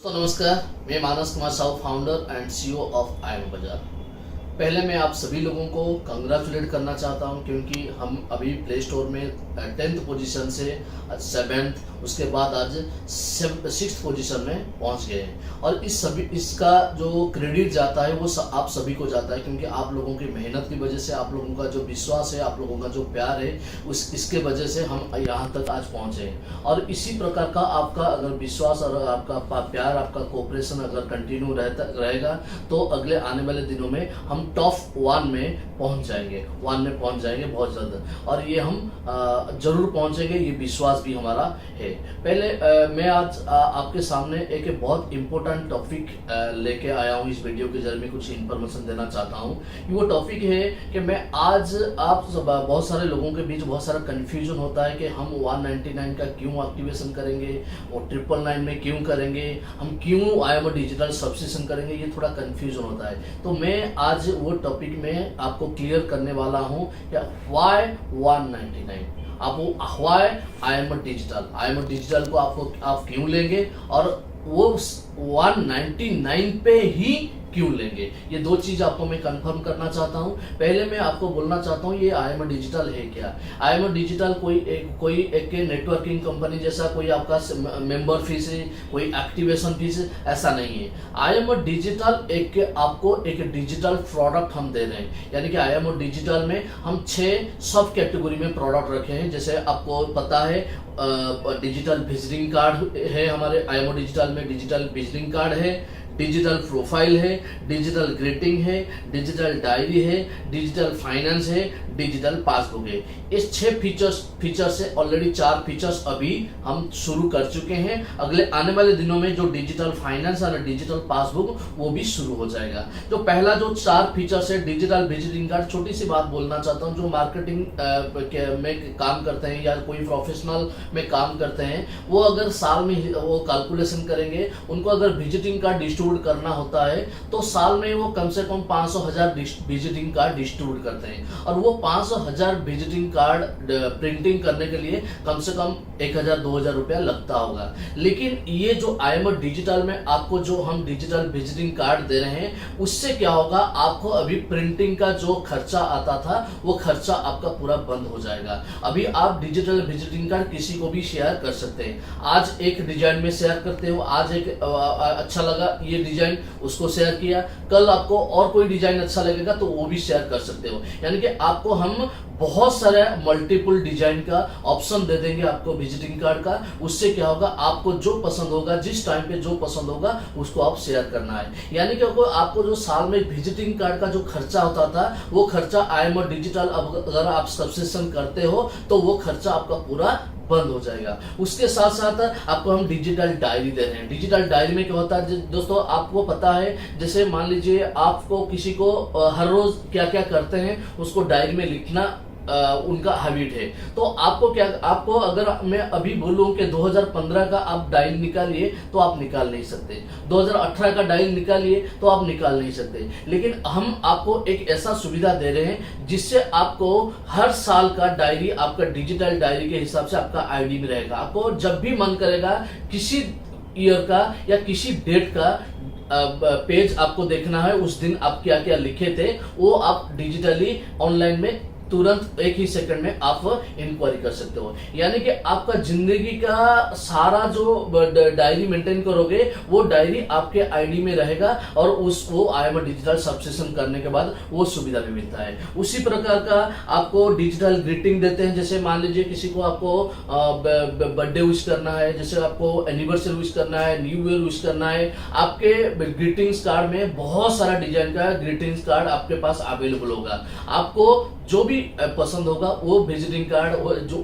तो नमस्कार, मैं Manas Kumar Sahu, founder and CEO of IM Bazaar. पहले मैं आप सभी लोगों को कंग्रेचुलेट करना चाहता हूं क्योंकि हम अभी प्ले स्टोर में 10th पोजीशन से 7th, उसके बाद आज 6th पोजीशन में पहुंच गए हैं। और इसका जो क्रेडिट जाता है वो आप सभी को जाता है क्योंकि आप लोगों की मेहनत की वजह से, आप लोगों का जो विश्वास है, आप लोगों का जो प्यार है, इसके वजह से हम यहाँ तक आज पहुँचे हैं। और इसी प्रकार का आपका अगर विश्वास और आपका प्यार, आपका कोऑपरेशन अगर कंटिन्यू रहेगा तो अगले आने वाले दिनों में हम टॉप 1 में पहुंच जाएंगे, बहुत जल्द। और ये हम जरूर पहुंचेंगे, ये विश्वास भी हमारा है। पहले मैं आज आपके सामने एक बहुत इंपॉर्टेंट टॉपिक लेके आया हूं। इस वीडियो के जरिए मैं कुछ इंफॉर्मेशन देना चाहता हूं। वो टॉपिक है कि मैं आज बहुत सारे लोगों के बीच बहुत सारा कंफ्यूजन होता है कि हम 199 का क्यों एक्टिवेशन करेंगे, वो 999 में क्यों करेंगे, हम क्यों आईएम डिजिटल सब्सक्रिप्शन करेंगे, ये थोड़ा कंफ्यूजन होता है। तो मैं आज वो टॉपिक में आपको क्लियर करने वाला हूं कि व्हाई 199, आपको व्हाई आईएम डिजिटल को आप क्यों लेंगे और वो 199 पे ही क्यों लेंगे। ये दो चीज आपको मैं कंफर्म करना चाहता हूं। पहले मैं आपको बोलना चाहता हूं ये आईएम डिजिटल है क्या। आईएम डिजिटल कोई एक नेटवर्किंग कंपनी जैसा कोई आपका मेंबर फीस है, कोई एक्टिवेशन फीस है, ऐसा नहीं है। आईएम डिजिटल आपको एक डिजिटल प्रोडक्ट हम दे रहे हैं। यानी कि आईएम डिजिटल में हम 6 सब कैटेगरी में प्रोडक्ट रखे हैं। जैसे आपको पता है डिजिटल विजिटिंग कार्ड है, हमारे आईएम डिजिटल में डिजिटल विजिटिंग कार्ड है, डिजिटल प्रोफाइल है, डिजिटल ग्रीटिंग है, डिजिटल डायरी है, डिजिटल फाइनेंस है, डिजिटल पासबुक है। इस 6 फीचर्स से ऑलरेडी 4 फीचर्स अभी हम शुरू कर चुके हैं। अगले आने वाले दिनों में जो डिजिटल फाइनेंस और डिजिटल पासबुक वो भी शुरू हो जाएगा। तो पहला जो 4 फीचर्स है डिजिटल विजिटिंग कार्ड, छोटी सी बात बोलना चाहता हूँ। जो मार्केटिंग में काम करते हैं या कोई प्रोफेशनल में काम करते हैं, वो अगर साल में वो कैलकुलेशन करेंगे, उनको अगर विजिटिंग कार्ड डिस्ट्रीब्यूट करना होता है तो साल में वो कम से कम 500,000 विजिटिंग कार्ड डिस्ट्रीब्यूट करते हैं। और वो 500,000 विजिटिंग कार्ड प्रिंटिंग करने के लिए कम से कम 1,000-2,000 रुपया लगता होगा। लेकिन ये जो आईएम डिजिटल में आपको जो हम डिजिटल विजिटिंग कार्ड दे रहे हैं, उससे क्या होगा, आपको अभी प्रिंटिंग का जो खर्चा आता था वो खर्चा आपका पूरा बंद हो जाएगा। अभी आप डिजिटल विजिटिंग कार्ड किसी को भी शेयर कर सकते हैं। आज एक डिजाइन में शेयर करते हो, आज एक अच्छा लगा ये डिजाइन, उसको शेयर किया, कल आपको और कोई डिजाइन अच्छा लगेगा तो वो भी शेयर कर सकते हो। यानी कि आपको हम बहुत सारे मल्टीपल डिजाइन का ऑप्शन दे देंगे आपको विजिटिंग कार्ड का। उससे क्या होगा, आपको जो पसंद होगा, जिस टाइम पे जो पसंद होगा उसको आप शेयर करना है। यानी कि आपको जो साल में विजिटिंग कार्ड का जो खर्चा होता था वो खर्चा आईएम डिजिटल अगर आप सब्सक्रिप्शन करते हो तो वो खर्चा आपका पूरा बंद हो जाएगा। उसके साथ साथ आपको हम डिजिटल डायरी दे रहे हैं। डिजिटल डायरी में क्या होता है दोस्तों, आपको पता है, जैसे मान लीजिए आपको किसी को हर रोज क्या क्या करते हैं उसको डायरी में लिखना उनका हैबिट है। तो आपको अगर मैं अभी बोलूं कि 2015 का आप डायल निकालिए तो आप निकाल नहीं सकते, 2018 का डायल निकालिए तो आप निकाल नहीं सकते। लेकिन हम आपको एक ऐसा सुविधा दे रहे हैं जिससे आपको हर साल का डायरी आपका डिजिटल डायरी के हिसाब से आपका आईडी में रहेगा। आपको जब भी मन करेगा किसी ईयर का या किसी डेट का पेज आपको देखना है, उस दिन आप क्या क्या लिखे थे वो आप डिजिटली ऑनलाइन में तुरंत एक ही सेकंड में आप इंक्वायरी कर सकते हो। यानी कि आपका जिंदगी का सारा जो डायरी मेंटेन करोगे वो डायरी आपके आईडी में रहेगा और वो आईएम डिजिटल सब्सक्रिप्शन करने के बाद वो सुविधा भी मिलता है। उसी प्रकार का आपको डिजिटल ग्रीटिंग देते हैं। जैसे मान लीजिए किसी को आपको बर्थडे विश करना है, जैसे आपको एनिवर्सरी विश करना है, न्यू ईयर विश करना है, आपके ग्रीटिंग्स कार्ड में बहुत सारा डिजाइन का ग्रीटिंग्स कार्ड आपके पास अवेलेबल होगा। आपको जो भी पसंद होगा वो विजिटिंग कार्ड,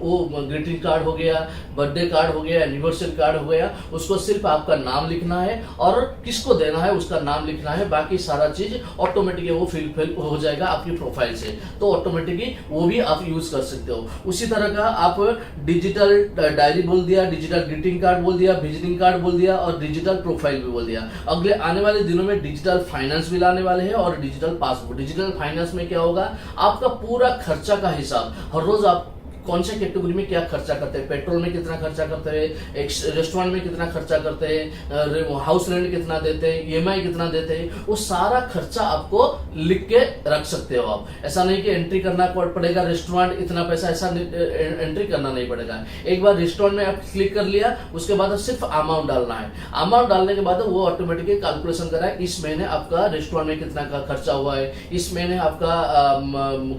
वो ग्रीटिंग कार्ड हो गया, बर्थडे कार्ड हो गया, एनिवर्सरी कार्ड हो गया, उसको सिर्फ आपका नाम लिखना है और किसको देना है उसका नाम लिखना है। बाकी सारा चीज ऑटोमेटिकली वो फिल हो जाएगा आपकी प्रोफाइल से, तो ऑटोमेटिकली वो भी आप यूज कर सकते हो। उसी तरह का आप डिजिटल डायरी बोल दिया, डिजिटल ग्रीटिंग कार्ड बोल दिया, विजिटिंग कार्ड बोल दिया और डिजिटल प्रोफाइल भी बोल दिया। अगले आने वाले दिनों में डिजिटल फाइनेंस भी लाने वाले हैं और डिजिटल पासबुक। डिजिटल फाइनेंस में क्या होगा, आपका पूरा खर्चा का हिसाब हर रोज आप कौन से कैटेगरी में क्या खर्चा करते हैं, पेट्रोल में कितना खर्चा करते हैं, एक रेस्टोरेंट में कितना खर्चा करते हैं, हाउस रेंट कितना देते हैं, ईएमआई कितना देते हैं, वो सारा खर्चा आपको लिख के रख सकते हो आप। ऐसा नहीं कि एंट्री करना पड़ेगा रेस्टोरेंट इतना पैसा, ऐसा एंट्री करना नहीं पड़ेगा। एक बार रेस्टोरेंट में आप क्लिक कर लिया, उसके बाद सिर्फ अमाउंट डालना है। अमाउंट डालने के बाद वो ऑटोमेटिकली कैलकुलेशन करा है इस महीने आपका रेस्टोरेंट में कितना का खर्चा हुआ है, इस महीने आपका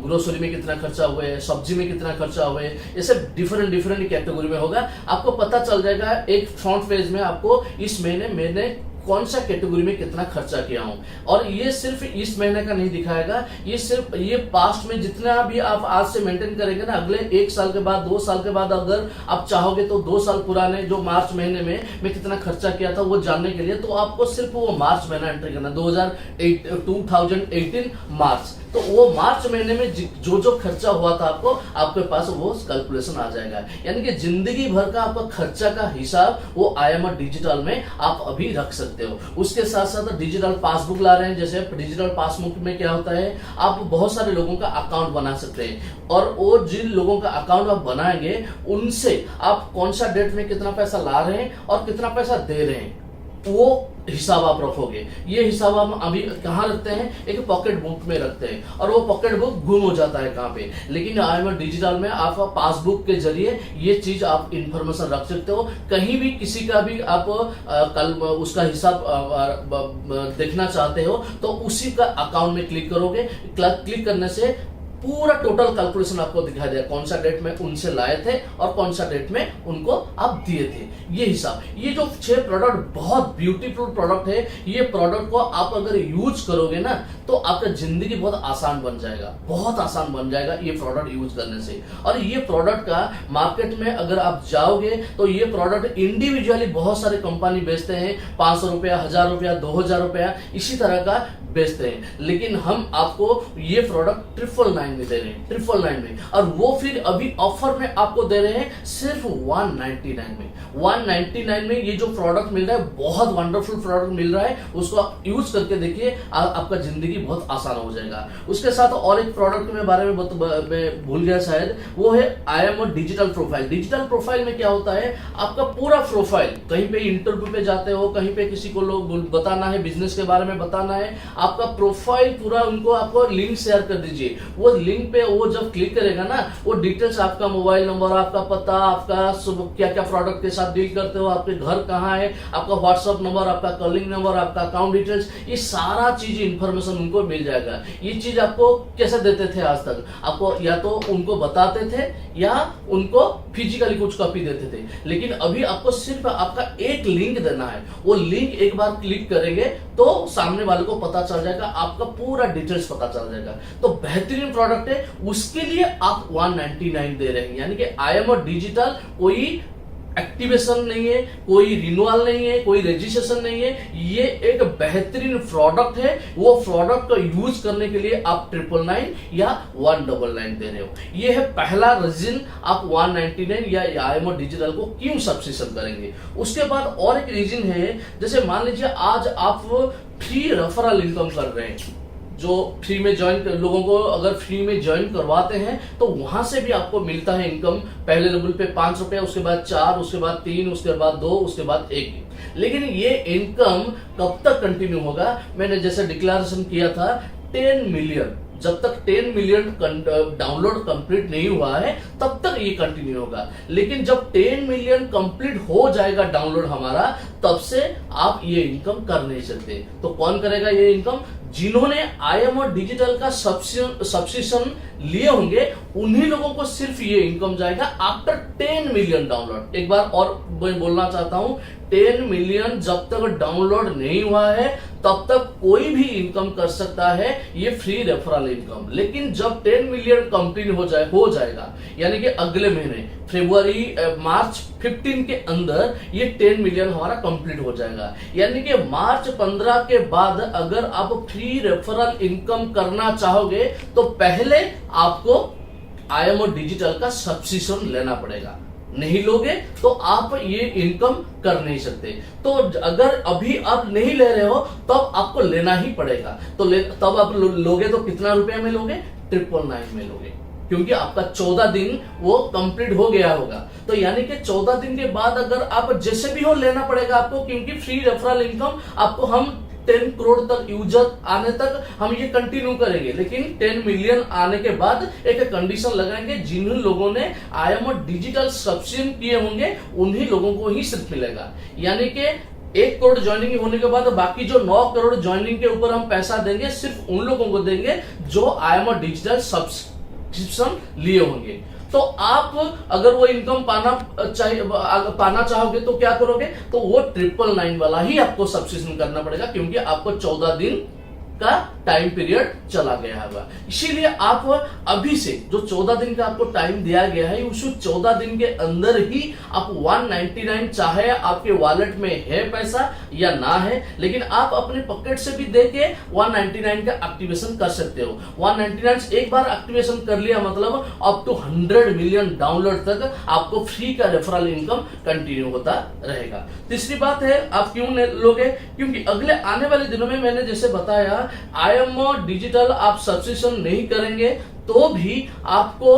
ग्रोसरी में कितना खर्चा हुआ है, सब्जी में कितना खर्चा हुआ है, ये सब डिफरेंट कैटेगरी में होगा। आपको पता चल जाएगा एक फ्रंट पेज में आपको इस महीने मैंने कौन सा कैटेगरी में कितना खर्चा किया हूं। और ये सिर्फ इस महीने का नहीं दिखाएगा, ये सिर्फ ये पास्ट में जितना भी आप आज से मेंटेन करेंगे ना, अगले 1 साल के बाद 2 साल के बाद अगर आप चाहोगे तो 2 साल पुराने जो मार्च महीने में मैं कितना खर्चा किया था वो जानने के लिए तो आपको सिर्फ वो मार्च महीना एंट्री करना, 2018 मार्च। तो वो मार्च महीने में जो जो खर्चा हुआ था आपको, आपके पास वो कैलकुलेशन आ जाएगा। यानी कि जिंदगी भर का आपका खर्चा का हिसाब वो IMR डिजिटल में आप अभी रख सकते हो। उसके साथ साथ डिजिटल पासबुक ला रहे हैं। जैसे डिजिटल पासबुक में क्या होता है, आप बहुत सारे लोगों का अकाउंट बना सकते हैं और वो जिन लोगों का अकाउंट आप बनाएंगे उनसे आप कौन सा डेट में कितना पैसा ला रहे हैं और कितना पैसा दे रहे हैं वो हिसाब आप रखोगे। ये हिसाब हम अभी कहाँ रखते हैं, एक पॉकेट बुक में रखते हैं और वो पॉकेट बुक गुम हो जाता है कहाँ पे। लेकिन IMR डिजिटल में आप पासबुक के जरिए ये चीज आप इंफॉर्मेशन रख सकते हो। कहीं भी किसी का भी आप कल उसका हिसाब देखना चाहते हो तो उसी का अकाउंट में क्लिक करोगे। क्लिक करने से पूरा टोटल कैलकुलेशन आपको दिखाई देगा, कौन सा डेट में उनसे लाए थे और कौन सा डेट में उनको आप दिए थे। ये हिसाब, ये जो 6 प्रोडक्ट बहुत ब्यूटीफुल प्रोडक्ट है। ये प्रोडक्ट को आप अगर यूज करोगे ना तो आपका जिंदगी बहुत आसान बन जाएगा, बहुत आसान बन जाएगा ये प्रोडक्ट यूज करने से। और ये प्रोडक्ट का मार्केट में अगर आप जाओगे तो ये प्रोडक्ट इंडिविजुअली बहुत सारे कंपनी बेचते हैं, 500 रुपया, 1000 रुपया, 2000 रुपया इसी तरह का बेचते हैं। लेकिन हम आपको ये प्रोडक्ट 999 में दे रहे हैं, 999 में। और वो फिर अभी ऑफर में आपको दे रहे हैं सिर्फ 199 में। 199 में ये जो प्रोडक्ट मिल रहा है, बहुत वंडरफुल प्रोडक्ट मिल रहा है। उसको आप यूज करके देखिए, आपका जिंदगी बहुत आसान हो जाएगा। उसके साथ और एक प्रोडक्ट के बारे में मैं भूल गया शायद, वो है IMR digital profile. Digital profile में क्या होता है, आपका पूरा प्रोफाइल, कहीं पे इंटरव्यू पे जाते हो, कहीं पे किसी को लोग बताना है, बिजनेस के बारे में बताना है, आपका प्रोफाइल पूरा उनको आपको लिंक शेयर कर दीजिए। वो लिंक पे वो जब क्लिक करेगा ना, वो डिटेल्स, आपका मोबाइल नंबर, आपका पता, आपका क्या क्या प्रोडक्ट के साथ डील करते हो, आपके घर कहाँ है, आपका व्हाट्सएप नंबर, आपका कॉलिंग नंबर, आपका अकाउंट डिटेल्स, ये सारा चीज इंफॉर्मेशन उनको मिल जाएगा। ये चीज आपको कैसे देते थे आज तक, आपको या तो उनको बताते थे या उनको फिजिकली कुछ कॉपी देते थे। लेकिन अभी आपको सिर्फ आपका एक लिंक देना है। वो लिंक एक बार क्लिक करेंगे तो सामने वाले को पता चल जाएगा, आपका पूरा डिटेल्स पता चल जाएगा। तो बेहतरीन प्रोडक्ट है, उसके लिए आप 199 दे रहे हैं। यानी कि IMR डिजिटल कोई एक्टिवेशन नहीं है, कोई रिन्यूअल नहीं है, कोई रजिस्ट्रेशन नहीं है। ये एक बेहतरीन प्रोडक्ट है। वो प्रोडक्ट को यूज करने के लिए आप 999 या 199 दे रहे हो। ये है पहला रीजन आप 199 या IMR डिजिटल को क्यों सब्सक्रिप्शन करेंगे। उसके बाद और एक रीजन है, जैसे मान लीजिए आज आप फ्री रेफरल इनकम कर रहे हैं, जो फ्री में ज्वाइन लोगों को अगर फ्री में ज्वाइन करवाते हैं तो वहां से भी आपको मिलता है इनकम। पहले लेवल पे 5 रुपया, उसके बाद 4, उसके बाद 3, उसके बाद 2, उसके बाद 1। लेकिन ये इनकम कब तक कंटिन्यू होगा, मैंने जैसे डिक्लेरेशन किया था 10 मिलियन, जब तक 10 मिलियन डाउनलोड कंप्लीट नहीं हुआ है तब तक ये कंटिन्यू होगा। लेकिन जब 10 मिलियन कंप्लीट हो जाएगा डाउनलोड हमारा, तब से आप ये इनकम कर नहीं सकते। तो कौन करेगा ये इनकम, जिन्होंने IMR डिजिटल का सब्सक्रिप्शन लिए होंगे उन्हीं लोगों को सिर्फ ये इनकम जाएगा आफ्टर 10 मिलियन डाउनलोड। एक बार और मैं बोलना चाहता हूं, 10 मिलियन जब तक डाउनलोड नहीं हुआ है तब तक कोई भी इनकम कर सकता है, ये फ्री रेफरल इनकम। लेकिन जब 10 मिलियन कंप्लीट हो जाएगा, यानी कि अगले महीने मार्च 15 के अंदर ये 10 मिलियन हमारा कंप्लीट हो जाएगा। यानी कि मार्च 15 के बाद अगर आप फ्री रेफरल इनकम करना चाहोगे तो पहले आपको IMR डिजिटल का सब्सक्रिप्शन लेना पड़ेगा। नहीं लोगे तो आप ये इनकम कर नहीं सकते। तो अगर अभी आप नहीं ले रहे हो तब आपको लेना ही पड़ेगा। तो तब आप लोगे तो कितना रुपया में लोगे, 999 में लोगे। क्योंकि आपका 14 दिन वो कंप्लीट हो गया होगा। तो यानी कि 14 दिन के बाद अगर आप जैसे भी हो लेना पड़ेगा आपको, क्योंकि फ्री रेफरल इनकम आपको हम 10 करोड़ तक यूजर आने तक हम ये कंटिन्यू करेंगे, लेकिन 10 मिलियन आने के बाद एक कंडीशन लगाएंगे, जिन लोगों ने IMO डिजिटल सब्सक्रिप्शन किए होंगे उन्हीं लोगों को ही सिर्फ मिलेगा। यानी कि 1 करोड़ ज्वाइनिंग होने के बाद बाकी जो 9 करोड़ ज्वाइनिंग के ऊपर हम पैसा देंगे सिर्फ उन लोगों को देंगे जो IMO डिजिटल सब्सक्रिप्शन लिए होंगे। तो आप अगर वो इनकम पाना चाहोगे तो क्या करोगे, तो वो 999 वाला ही आपको सब्सक्रिप्शन करना पड़ेगा, क्योंकि आपको 14 दिन का टाइम पीरियड चला गया होगा। इसीलिए आप अभी से जो 14 दिन का आपको टाइम दिया गया है, उस 14 दिन के अंदर ही आप 199, चाहे आपके वॉलेट में है पैसा या ना है, लेकिन आप अपने पॉकेट से भी देके 199 का एक्टिवेशन कर सकते हो। 199 एक बार एक्टिवेशन कर लिया मतलब अप टू 100 मिलियन डाउनलोड तक आपको फ्री का रेफरल इनकम कंटिन्यू होता रहेगा। तीसरी बात है, आप क्यों लोगे, क्योंकि अगले आने वाले दिनों में मैंने जैसे बताया IMO डिजिटल आप सब्सक्रिप्शन नहीं करेंगे तो भी आपको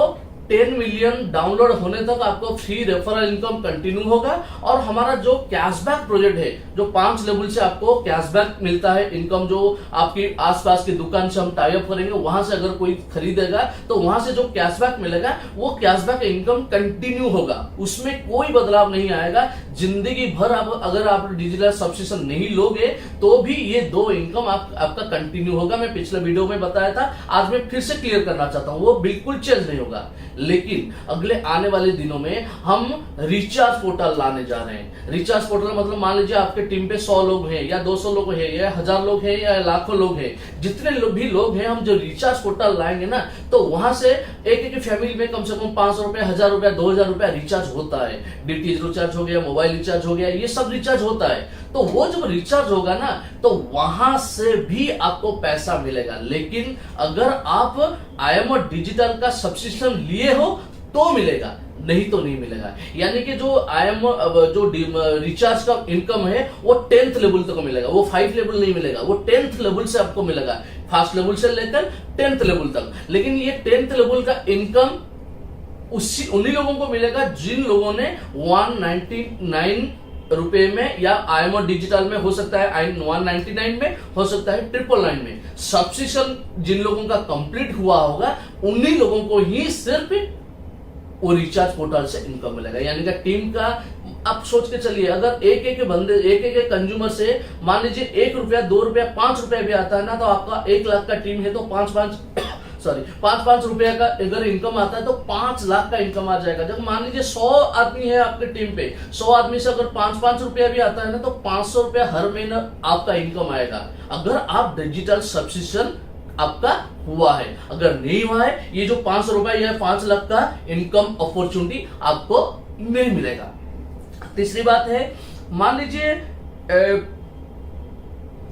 10 मिलियन डाउनलोड होने तक आपको फ्री रेफरल इनकम कंटिन्यू होगा। और हमारा जो कैशबैक प्रोजेक्ट है, जो 5 लेवल से आपको कैशबैक मिलता है इनकम, जो आपकी आसपास की दुकान से हम टाई अप करेंगे, वहां से अगर कोई खरीदेगा तो वहां से जो कैशबैक मिलेगा वो कैशबैक इनकम कंटिन्यू होगा, उसमें कोई बदलाव नहीं आएगा। जिंदगी भर अगर आप डिजिटल सब्सक्रिप्शन नहीं लोगे तो भी ये 2 इनकम आपका कंटिन्यू होगा। मैं पिछले वीडियो में बताया था, आज मैं फिर से क्लियर करना चाहता हूं, वो बिल्कुल चेंज नहीं होगा। लेकिन अगले आने वाले दिनों में हम रिचार्ज पोर्टल लाने जा रहे हैं। रिचार्ज पोर्टल मतलब मान लीजिए आपके टीम पे 100 लोग हैं या 200 लोग हैं या 1000 लोग हैं या लाखों लोग हैं, जितने भी लोग हैं, हम जो रिचार्ज पोर्टल लाएंगे ना, तो वहां से एक फैमिली में कम से कम 500 रुपए, 1000 रुपया, 2000 रुपया रिचार्ज होता है। डीटीएच रिचार्ज हो गया, मोबाइल रिचार्ज हो गया, ये सब रिचार्ज होता है। तो वो जब रिचार्ज होगा ना तो वहां से भी आपको पैसा मिलेगा। लेकिन अगर आप IMO डिजिटल का सब्सक्रिप्शन लिए हो तो मिलेगा, नहीं तो नहीं मिलेगा। यानी कि जो IMO जो रिचार्ज का इनकम है वो 10th लेवल तक मिलेगा, वो 5 लेवल नहीं मिलेगा, वो 10th लेवल से आपको मिलेगा, फर्स्ट लेवल से लेकर 10th लेवल तक। लेकिन ये 10th लेवल का इनकम उन्हीं लोगों को मिलेगा जिन लोगों ने 199 रुपए में या IMO डिजिटल में, हो सकता है 199 में, हो सकता है 999 में, सब्सक्रिप्शन जिन लोगों का कंप्लीट हुआ होगा उन्हीं लोगों को ही सिर्फ वो रिचार्ज पोर्टल से इनकम मिलेगा। यानी कि टीम का आप सोच के चलिए, अगर एक बंदे, एक कंज्यूमर से मान लीजिए 1 रुपया, 2 रुपया, 5 रुपया भी आता है ना, तो आपका 1 लाख का टीम है तो 5 रुपया का अगर इनकम आता है तो 5 लाख का इनकम आ जाएगा। जब मान लीजिए 100 आदमी है आपके टीम पे, 100 आदमी से अगर 5 रुपया भी आता है ना, तो 500 रुपया हर महीना आपका इनकम आएगा, अगर आप डिजिटल सब्सक्रिप्शन आपका हुआ है। अगर नहीं हुआ है, ये जो 500 रुपया या 5 लाख का इनकम अपॉर्चुनिटी आपको नहीं मिलेगा। तीसरी बात है, मान लीजिए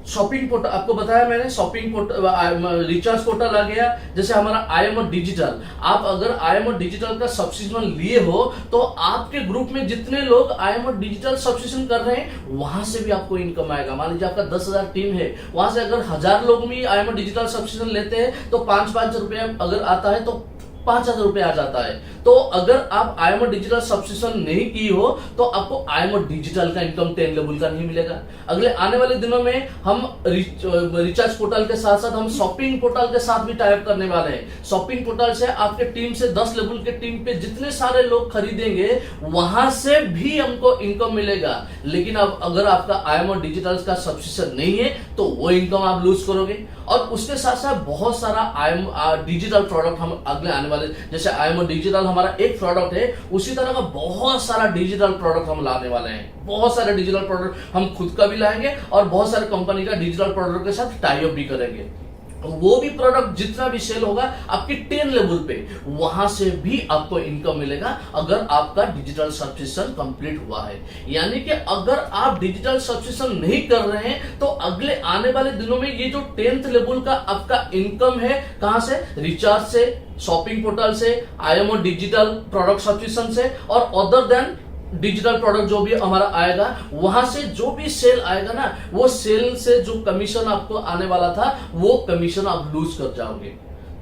शॉपिंग पोर्टल, आपको बताया मैंने, शॉपिंग पोर्टल, रिचार्ज पोर्टल आ गया। जैसे हमारा IMO डिजिटल, आप अगर IMO डिजिटल का सब्सक्रिप्शन लिए हो तो आपके ग्रुप में जितने लोग IMO डिजिटल सब्सक्रिप्शन कर रहे हैं वहां से भी आपको इनकम आएगा। मान लीजिए आपका 10,000 टीम है, वहां से अगर 1000 लोग भी IMO डिजिटल सब्सक्रिप्शन लेते हैं तो 5 रुपया अगर आता है तो 5000 रुपए आ जाता है। तो अगर आप IMO डिजिटल सब्सक्रिप्शन नहीं की हो तो आपको IMO डिजिटल का इनकम 10 लेवल का नहीं मिलेगा। अगले आने वाले दिनों में हम रिचार्ज पोर्टल के साथ साथ हम शॉपिंग पोर्टल के साथ भी टाई अप करने वाले हैं। शॉपिंग पोर्टल से आपके टीम से 10 लेवल के टीम पे जितने सारे लोग खरीदेंगे वहां से भी हमको इनकम मिलेगा। लेकिन अब अगर आपका IMO डिजिटल का सब्सक्रिप्शन नहीं है तो वो इनकम आप लूज करोगे। और उसके साथ साथ बहुत सारा डिजिटल प्रोडक्ट हम अगले आने वाले, जैसे IMO डिजिटल हमारा एक प्रोडक्ट है, उसी तरह का बहुत सारा डिजिटल प्रोडक्ट हम लाने वाले हैं। बहुत सारे डिजिटल प्रोडक्ट हम खुद का भी लाएंगे और बहुत सारे कंपनी का डिजिटल प्रोडक्ट के साथ टाई अप भी करेंगे। वो भी प्रोडक्ट जितना भी सेल होगा आपके 10 लेवल पे, वहां से भी आपको इनकम मिलेगा अगर आपका डिजिटल सब्सक्रिप्शन कंप्लीट हुआ है। यानी कि अगर आप डिजिटल सब्सक्रिप्शन नहीं कर रहे हैं तो अगले आने वाले दिनों में ये जो 10th लेवल का आपका इनकम है, कहां से, रिचार्ज से, शॉपिंग पोर्टल से, IMO डिजिटल प्रोडक्ट सब्सक्रिप्शन से और अदर देन डिजिटल प्रोडक्ट जो भी हमारा आएगा, वहां से जो भी सेल आएगा ना, वो सेल से जो कमीशन आपको आने वाला था वो कमीशन आप लूज कर जाओगे।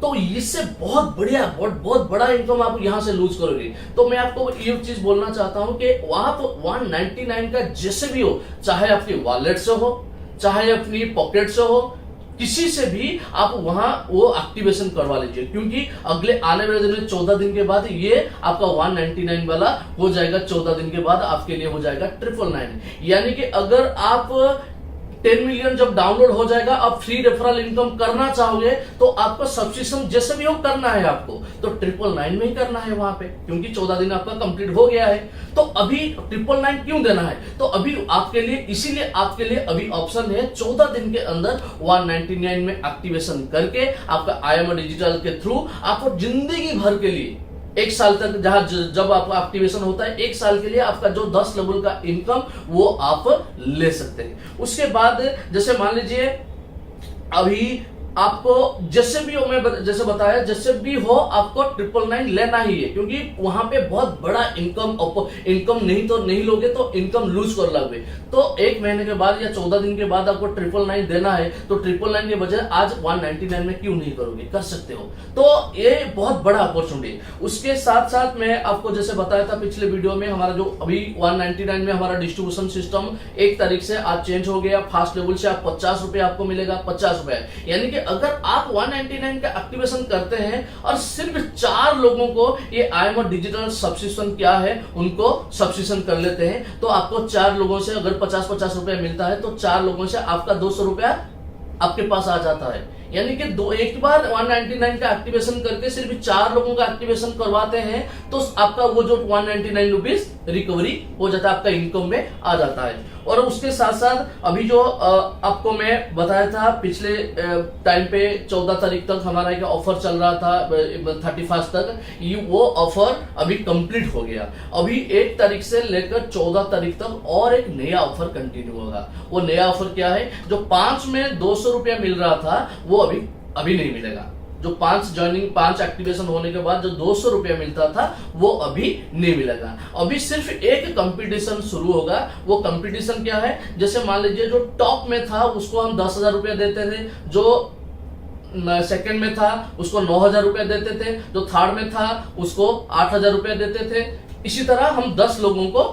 तो इससे बहुत बढ़िया बहुत बड़ा इनकम आप यहां से लूज करोगे। तो मैं आपको ये चीज बोलना चाहता हूं कि आप 199 का जैसे भी हो, चाहे आपकी वॉलेट से हो, चाहे अपनी पॉकेट से हो, किसी से भी आप वहां वो एक्टिवेशन करवा लीजिए, क्योंकि अगले आने वाले दिन में 14 दिन के बाद ये आपका 199 वाला हो जाएगा। 14 दिन के बाद आपके लिए हो जाएगा 999। यानी कि अगर आप 10 मिलियन जब डाउनलोड हो जाएगा, आप फ्री रेफरल इनकम करना चाहोगे तो आपको सब्सक्रिप्शन जैसे भी हो करना है आपको, तो 999 में ही करना है वहां पे, क्योंकि 14 दिन आपका कंप्लीट हो गया है। तो अभी 999 क्यों देना है? तो अभी आपके लिए, इसीलिए आपके लिए अभी ऑप्शन है 14 दिन के अंदर 199 में एक्टिवेशन करके आपका IMO डिजिटल के थ्रू आपको जिंदगी भर के लिए 1 साल तक, जब आपका एक्टिवेशन होता है 1 साल के लिए आपका जो 10 लेवल का इनकम वो आप ले सकते हैं। उसके बाद जैसे मान लीजिए अभी आपको जैसे भी हो, मैं जैसे बताया, जैसे भी हो आपको 999 लेना ही है, क्योंकि वहां पे बहुत बड़ा इनकम नहीं तो नहीं लोगे तो इनकम लूज कर लोगे। तो 1 महीने के बाद या 14 दिन के बाद आपको 999 देना है, तो 999 के बजाय आज 199 में क्यों नहीं करोगे? कर सकते हो। तो ये बहुत बड़ा अपॉर्चुनिटी है। उसके साथ साथ मैं आपको जैसे बताया था पिछले वीडियो में, हमारा जो अभी 199 में हमारा डिस्ट्रीब्यूशन सिस्टम 1 तारीख से आज चेंज हो गया। फास्ट लेवल से आप 50 रुपए आपको मिलेगा, 50 रुपए। यानी कि अगर आप 199 का एक्टिवेशन करते हैं और सिर्फ 4 लोगों को ये IMO डिजिटल सब्सक्रिप्शन क्या है उनको सब्सक्रिप्शन कर लेते हैं, तो आपको 4 लोगों से अगर 50-50 रुपए मिलता है, तो 4 लोगों से आपका 200 रुपया आपके पास आ जाता है। यानी कि एक बार 199 का एक्टिवेशन करके सिर्फ 4 लोगों का एक्टिवेशन करवाते हैं, तो आपका वो जो 199 रुपीज रिकवरी हो जाता है, आपका इनकम में आ जाता है। और उसके साथ साथ अभी जो आपको मैं बताया था पिछले टाइम पे 14 तारीख तक हमारा एक ऑफर चल रहा था, 31 तक, वो ऑफर अभी कंप्लीट हो गया। अभी 1 तारीख से लेकर 14 तारीख तक और एक नया ऑफर कंटिन्यू होगा। वो नया ऑफर क्या है? जो 5 में 200 रुपया मिल रहा था वो अभी नहीं मिलेगा। जो 5 एक्टिवेशन होने के बाद जो 200 रुपया मिलता था वो अभी नहीं मिलेगा। अभी सिर्फ एक कंपटीशन शुरू होगा। वो कंपटीशन क्या है? जैसे मान लीजिए जो टॉप में था उसको हम 10,000 रुपया देते थे, जो सेकंड में था उसको 9,000 रुपया देते थे, जो थर्ड में था उसको 8,000 रुपया देते थे। इसी तरह हम 10 लोगों को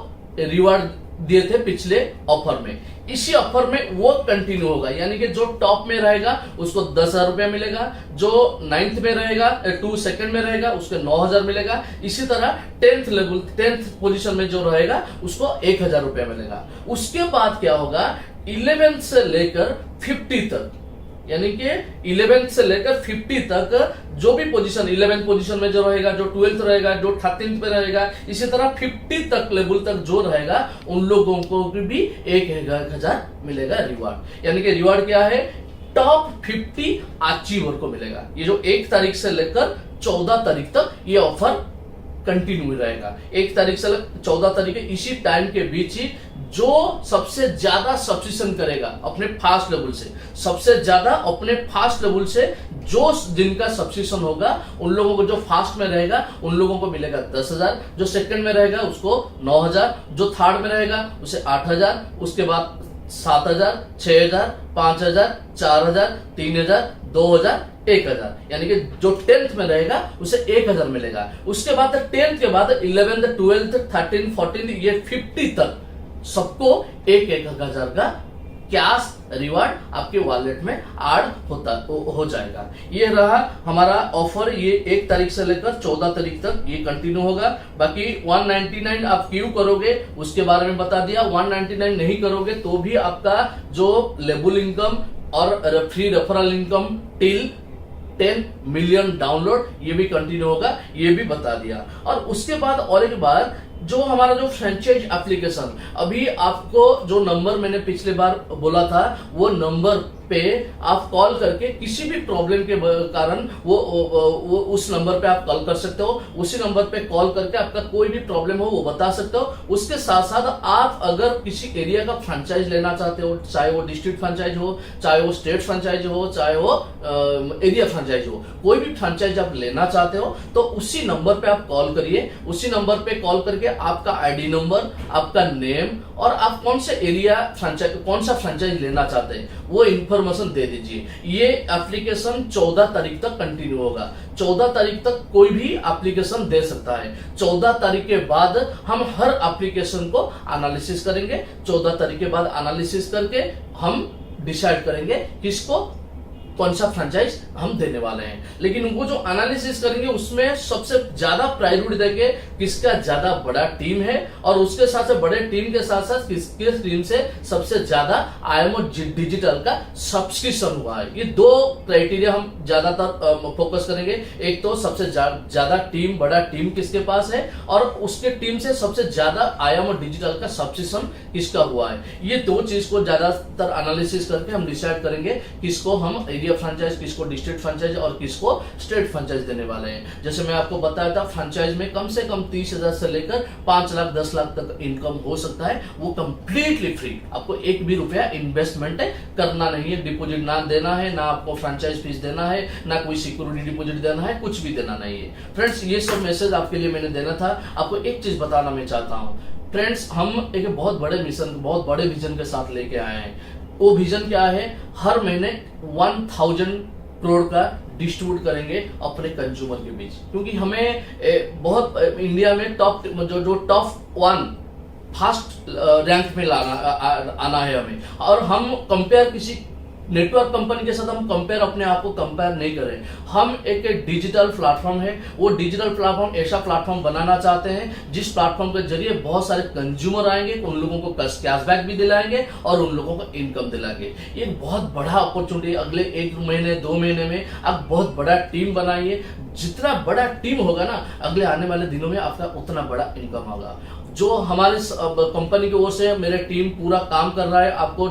रिवार्ड दिए थे पिछले ऑफर में। इसी ऑफर में वो कंटिन्यू होगा, यानी कि जो टॉप में रहेगा उसको 10,000 रुपया मिलेगा, जो 9th में रहेगा, 2 सेकंड में रहेगा उसको 9,000 मिलेगा। इसी तरह 10th पोजीशन में जो रहेगा उसको 1,000 रुपया मिलेगा। उसके बाद क्या होगा? 11th से लेकर 50 तक, यानी कि 11th से लेकर 50 तक जो भी पोजीशन, 11th पोजीशन में जो रहेगा, जो 12th रहेगा, जो 13th पे रहेगा, इसी तरह 50 तक लेवल तक जो रहेगा उन लोगों को भी 1,000 मिलेगा रिवार्ड। यानी कि रिवार्ड क्या है? टॉप 50 अचीवर को मिलेगा। ये जो 1 तारीख से लेकर 14 तारीख तक ये ऑफर कंटिन्यू रहेगा। 1 तारीख से 14 तारीख इसी टाइम के बीच ही जो सबसे ज्यादा सब्सक्रिप्शन करेगा अपने फास्ट लेवल से, सबसे ज्यादा अपने फास्ट लेवल से जो जिनका सब्सक्रिप्शन होगा उन लोगों को, जो फास्ट में रहेगा उन लोगों को मिलेगा 10,000, जो सेकंड में रहेगा उसको 9,000, जो थर्ड में रहेगा उसे 8,000, उसके बाद 7,000, 6,000, 5,000, 4,000, 3,000, 2,000, 1,000। यानी कि जो 10th में रहेगा उसे 1,000 मिलेगा। उसके बाद 10th के बाद 11th, 12th, 13th, 14th, ये 50 तक सबको 1,000 का कैश रिवार्ड आपके वॉलेट में ऐड हो जाएगा। ये रहा हमारा ऑफर। ये 1 तारीख से लेकर 14 तारीख तक ये कंटिन्यू होगा। बाकी 199 आप क्यों करोगे उसके बारे में बता दिया। 199 नहीं करोगे तो भी आपका जो लेवल इनकम और free referral income till 10 million download ये भी कंटिन्यू होगा, ये भी बता दिया। और उसके बाद और एक बार, जो हमारा जो फ्रेंचाइज एप्लीकेशन, अभी आपको जो नंबर मैंने पिछले बार बोला था वो नंबर पे आप कॉल करके किसी भी प्रॉब्लम के कारण वो उस नंबर पे आप कॉल कर सकते हो। उसी नंबर पे कॉल करके आपका कोई भी प्रॉब्लम हो वो बता सकते हो। उसके साथ साथ आप अगर किसी एरिया का फ्रेंचाइज लेना चाहते हो, चाहे वो डिस्ट्रिक्ट फ्रेंचाइज हो, चाहे वो स्टेट फ्रेंचाइज हो, चाहे वो एरिया फ्रेंचाइज हो, कोई भी फ्रेंचाइज आप लेना चाहते हो तो उसी नंबर पे आप कॉल करिए। उसी नंबर पे कॉल करके आपका आईडी नंबर, आपका नेम और आप कौन से एरिया फ्रेंचाइज, कौन सा फ्रेंचाइज लेना चाहते हैं वो इंफॉर्मेशन दे दीजिए। ये एप्लीकेशन 14 तारीख तक कंटिन्यू होगा। 14 तारीख तक कोई भी एप्लीकेशन दे सकता है। 14 तारीख के बाद हम हर एप्लीकेशन को एनालिसिस करेंगे। 14 तारीख के बाद एनालिसिस करके हम डिसाइड करेंगे किसको कौन सा फ्रेंचाइज हम देने वाले हैं। लेकिन वो जो एनालिसिस करेंगे उसमें सबसे ज्यादा प्रायोरिटी देंगे किसका ज्यादा बड़ा टीम है और उसके साथ से बड़े टीम के साथ साथ किसके टीम से सबसे ज्यादा IMO डिजिटल का सब्सक्रिप्शन हुआ है। ये दो क्राइटेरिया हम ज्यादातर फोकस करेंगे। एक तो सबसे ज्यादा टीम, बड़ा टीम किसके पास है और उसके टीम से सबसे ज्यादा IMO डिजिटल का सब्सक्रिप्शन किसका हुआ है। ये दो चीज को ज्यादातर एनालिसिस करके हम डिसाइड करेंगे किसको हम एरिया फ्रेंचाइज, किसको डिस्ट्रिक्ट फ्रेंचाइज और किसको स्टेट फ्रेंचाइज देने वाले हैं। जैसे मैं आपको बताया था फ्रेंचाइज में कम से कम 30,000 से लेकर 5 लाख 10 लाख तक इनकम हो सकता है। वो कंप्लीटली फ्री, आपको एक भी रुपया इन्वेस्टमेंट करना नहीं है, डिपोजिट ना देना है, ना आपको फ्रेंचाइज फीस देना है, ना कोई सिक्योरिटी डिपोजिट देना है, कुछ भी देना नहीं है। फ्रेंड्स ये सब मैसेज आपके लिए मैंने देना था। आपको एक चीज बताना मैं चाहता हूं फ्रेंड्स, हम एक बहुत बड़े मिशन, बहुत बड़े विजन के साथ लेके आए हैं। वो विजन क्या है, हर महीने 1000 करोड़ का डिस्ट्रीब्यूट करेंगे अपने कंज्यूमर के बीच, क्योंकि हमें बहुत इंडिया में टॉप जो टॉप 1 फर्स्ट रैंक में आना है हमें। और हम कंपेयर किसी नेटवर्क कंपनी के साथ हम कंपेयर अपने आप को कंपेयर नहीं करें। हम एक डिजिटल प्लेटफॉर्म है, वो डिजिटल प्लेटफॉर्म ऐसा प्लेटफॉर्म बनाना चाहते हैं जिस प्लेटफॉर्म के जरिए बहुत सारे कंज्यूमर आएंगे, उन लोगों को कैशबैक भी दिलाएंगे और उन लोगों को इनकम दिलाएंगे। ये बहुत बड़ा अपॉर्चुनिटी। अगले 1 महीने 2 महीने में आप बहुत बड़ा टीम बनाइए। जितना बड़ा टीम होगा ना, अगले आने वाले दिनों में आपका उतना बड़ा इनकम होगा। जो हमारे कंपनी की ओर से मेरे टीम पूरा काम कर रहा है आपको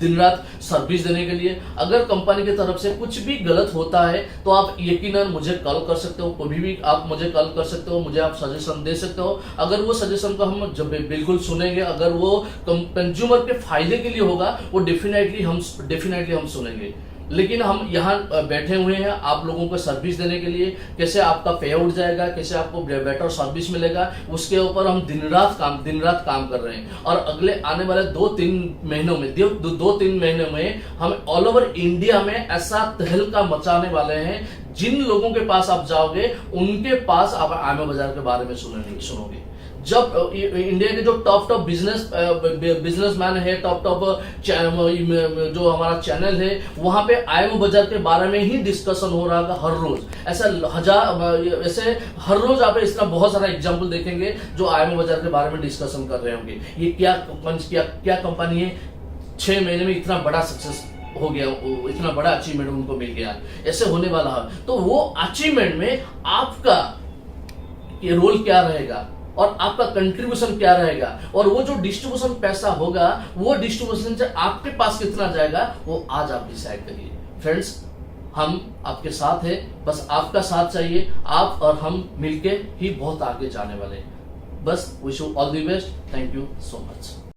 दिन रात सर्विस देने के लिए। अगर कंपनी की तरफ से कुछ भी गलत होता है तो आप यकीनन मुझे कॉल कर सकते हो, कभी भी आप मुझे कॉल कर सकते हो, मुझे आप सजेशन दे सकते हो। अगर वो सजेशन को हम जब बिल्कुल सुनेंगे, अगर वो कंज्यूमर के फायदे के लिए होगा, वो डेफिनेटली हम सुनेंगे। लेकिन हम यहाँ बैठे हुए हैं आप लोगों को सर्विस देने के लिए। कैसे आपका पे आउट जाएगा, कैसे आपको बेटर सर्विस मिलेगा, उसके ऊपर हम दिन रात काम कर रहे हैं। और अगले आने वाले 2-3 महीनों में 2-3 महीनों में हम ऑल ओवर इंडिया में ऐसा तहलका मचाने वाले हैं, जिन लोगों के पास आप जाओगे उनके पास आप IMO बाजार के बारे में सुनोगे। जब इंडिया के जो टॉप बिजनेसमैन है, टॉप जो हमारा चैनल है, वहां पे IMO बाजार के बारे में ही डिस्कशन हो रहा है हर रोज। ऐसे हर रोज आप इस तरह बहुत सारा एग्जांपल देखेंगे जो IMO बाजार के बारे में डिस्कशन कर रहे होंगे। ये क्या कंपनी है, 6 महीने में इतना बड़ा सक्सेस हो गया, इतना बड़ा अचीवमेंट उनको मिल गया, ऐसे होने वाला है। तो वो अचीवमेंट में आपका ये रोल क्या रहेगा और आपका कंट्रीब्यूशन क्या रहेगा, और वो जो डिस्ट्रीब्यूशन पैसा होगा, वो डिस्ट्रीब्यूशन से आपके पास कितना जाएगा, वो आज आप डिसाइड करिए। फ्रेंड्स, हम आपके साथ हैं, बस आपका साथ चाहिए। आप और हम मिलके ही बहुत आगे जाने वाले हैं। बस wish you all the best. Thank you so much.